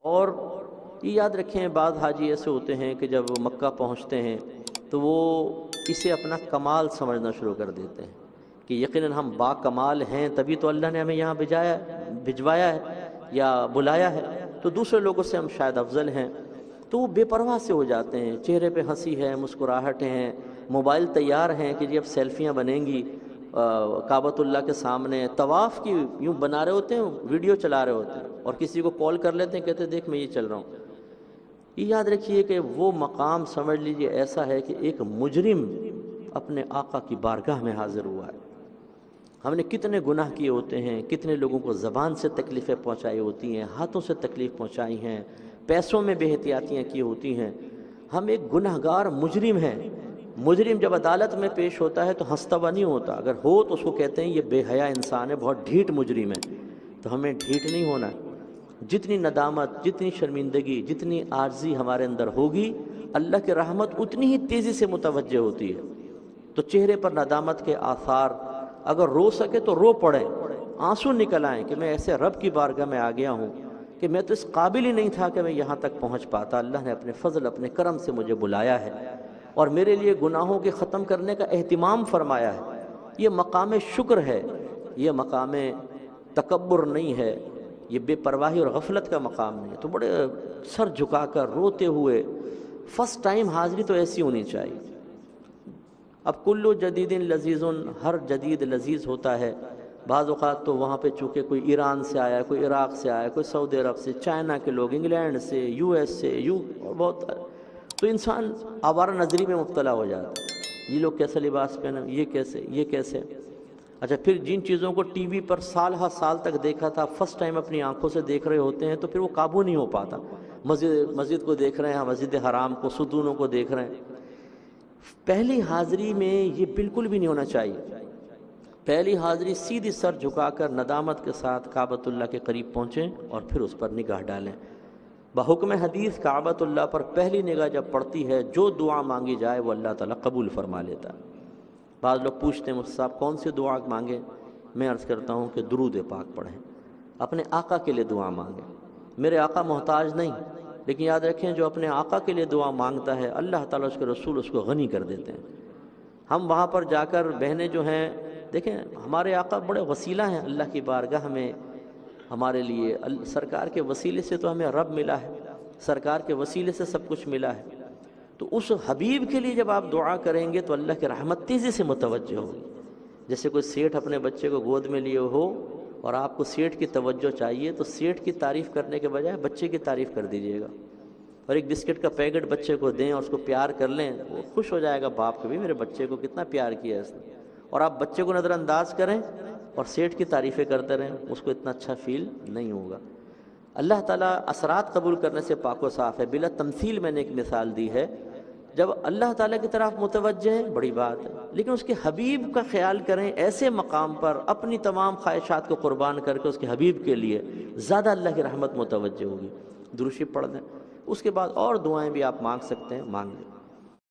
اور یہ یاد رکھیں، بعض حاجی ایسے ہوتے ہیں کہ جب مکہ پہنچتے ہیں تو وہ اسے اپنا کمال سمجھنا شروع کر دیتے ہیں کہ یقیناً ہم با کمال ہیں، تبھی تو اللہ نے ہمیں یہاں بھجوایا ہے یا بلایا ہے، تو دوسرے لوگوں سے ہم شاید افضل ہیں۔ تو وہ بے پرواہ سے ہو جاتے ہیں، چہرے پہ ہنسی ہے، مسکراہٹیں ہیں، موبائل تیار ہیں کہ جی اب سیلفیاں بنیں گی کعبۃ اللہ کے سامنے، طواف کی یوں بنا رہے ہوتے ہیں، ویڈیو چلا رہے ہوتے ہیں، اور کسی کو کال کر لیتے ہیں، کہتے ہیں دیکھ میں یہ چل رہا ہوں۔ یہ یاد رکھیے کہ وہ مقام سمجھ لیجئے ایسا ہے کہ ایک مجرم اپنے آقا کی بارگاہ میں حاضر ہوا ہے۔ ہم نے کتنے گناہ کیے ہوتے ہیں، کتنے لوگوں کو زبان سے تکلیفیں پہنچائی ہوتی ہیں، ہاتھوں سے تکلیف پہنچائی ہیں، پیسوں میں بے احتیاطیاں کی ہوتی ہیں۔ ہم ایک گنہگار مجرم ہیں۔ مجرم جب عدالت میں پیش ہوتا ہے تو ہنستا ہوا نہیں ہوتا، اگر ہو تو اس کو کہتے ہیں یہ بے حیا انسان ہے، بہت ڈھیٹ مجرم ہے۔ تو ہمیں ڈھیٹ نہیں ہونا ہے۔ جتنی ندامت، جتنی شرمندگی، جتنی عاجزی ہمارے اندر ہوگی، اللہ کی رحمت اتنی ہی تیزی سے متوجہ ہوتی ہے۔ تو چہرے پر ندامت کے آثار، اگر رو سکے تو رو پڑیں، آنسو نکل آئیں کہ میں ایسے رب کی بارگاہ میں آ گیا ہوں کہ میں تو اس قابل ہی نہیں تھا کہ میں یہاں تک پہنچ پاتا، اللہ نے اپنے فضل، اپنے کرم سے مجھے بلایا ہے اور میرے لیے گناہوں کے ختم کرنے کا اہتمام فرمایا ہے۔ یہ مقام شکر ہے، یہ مقام تکبر نہیں ہے، یہ بے پرواہی اور غفلت کا مقام نہیں ہے۔ تو بڑے سر جھکا کر روتے ہوئے، فرسٹ ٹائم حاضری تو ایسی ہونی چاہیے۔ اب کلو جدید لذیذ، ہر جدید لذیذ ہوتا ہے۔ بعض اوقات تو وہاں پہ چونکہ کوئی ایران سے آیا ہے، کوئی عراق سے آیا ہے، کوئی سعودی عرب سے، چائنا کے لوگ، انگلینڈ سے، یو ایس سے، بہت، تو انسان آوارہ نظری میں مبتلا ہو جاتا ہے۔ یہ لوگ کیسا لباس پہنے، یہ کیسے، یہ کیسے۔ اچھا پھر جن چیزوں کو ٹی وی پر سال ہر سال تک دیکھا تھا، فرسٹ ٹائم اپنی آنکھوں سے دیکھ رہے ہوتے ہیں تو پھر وہ قابو نہیں ہو پاتا۔ مسجد کو دیکھ رہے ہیں، مسجد حرام کو، ستونوں کو دیکھ رہے ہیں۔ پہلی حاضری میں یہ بالکل بھی نہیں ہونا چاہیے۔ پہلی حاضری سیدھی سر جھکا کر ندامت کے ساتھ کعبۃ اللہ کے قریب پہنچیں اور پھر اس پر نگاہ ڈالیں۔ بحکم حدیث کعبۃ اللہ پر پہلی نگاہ جب پڑتی ہے، جو دعا مانگی جائے وہ اللہ تعالیٰ قبول فرما لیتا ہے۔ بعض لوگ پوچھتے ہیں مجھ سے صاحب کون سی دعا مانگیں؟ میں عرض کرتا ہوں کہ درود پاک پڑھیں، اپنے آقا کے لیے دعا مانگیں۔ میرے آقا محتاج نہیں، لیکن یاد رکھیں جو اپنے آقا کے لیے دعا مانگتا ہے، اللہ تعالیٰ اس کے رسول اس کو غنی کر دیتے ہیں۔ ہم وہاں پر جا کر بہنیں جو ہیں، دیکھیں ہمارے آقا بڑے وسیلہ ہیں اللہ کی بارگاہ میں ہمارے لیے۔ سرکار کے وسیلے سے تو ہمیں رب ملا ہے، سرکار کے وسیلے سے سب کچھ ملا ہے۔ تو اس حبیب کے لیے جب آپ دعا کریں گے تو اللہ کی رحمت تیزی سے متوجہ ہوگی۔ جیسے کوئی سیٹھ اپنے بچے کو گود میں لیے ہو اور آپ کو سیٹھ کی توجہ چاہیے، تو سیٹھ کی تعریف کرنے کے بجائے بچے کی تعریف کر دیجیے گا، اور ایک بسکٹ کا پیکٹ بچے کو دیں اور اس کو پیار کر لیں، وہ خوش ہو جائے گا باپ کو بھی، میرے بچے کو کتنا پیار کیا اس نے۔ اور آپ بچے کو نظر انداز کریں اور سیٹھ کی تعریفیں کرتے رہیں، اس کو اتنا اچھا فیل نہیں ہوگا۔ اللہ تعالیٰ اثرات قبول کرنے سے پاک و صاف ہے۔ بلا تمثیل میں نے ایک مثال دی ہے، جب اللہ تعالیٰ کی طرف متوجہ ہیں بڑی بات ہے، لیکن اس کے حبیب کا خیال کریں، ایسے مقام پر اپنی تمام خواہشات کو قربان کر کے اس کے حبیب کے لیے زیادہ اللہ کی رحمت متوجہ ہوگی۔ درود شریف پڑھ دیں، اس کے بعد اور دعائیں بھی آپ مانگ سکتے ہیں، مانگ لیں۔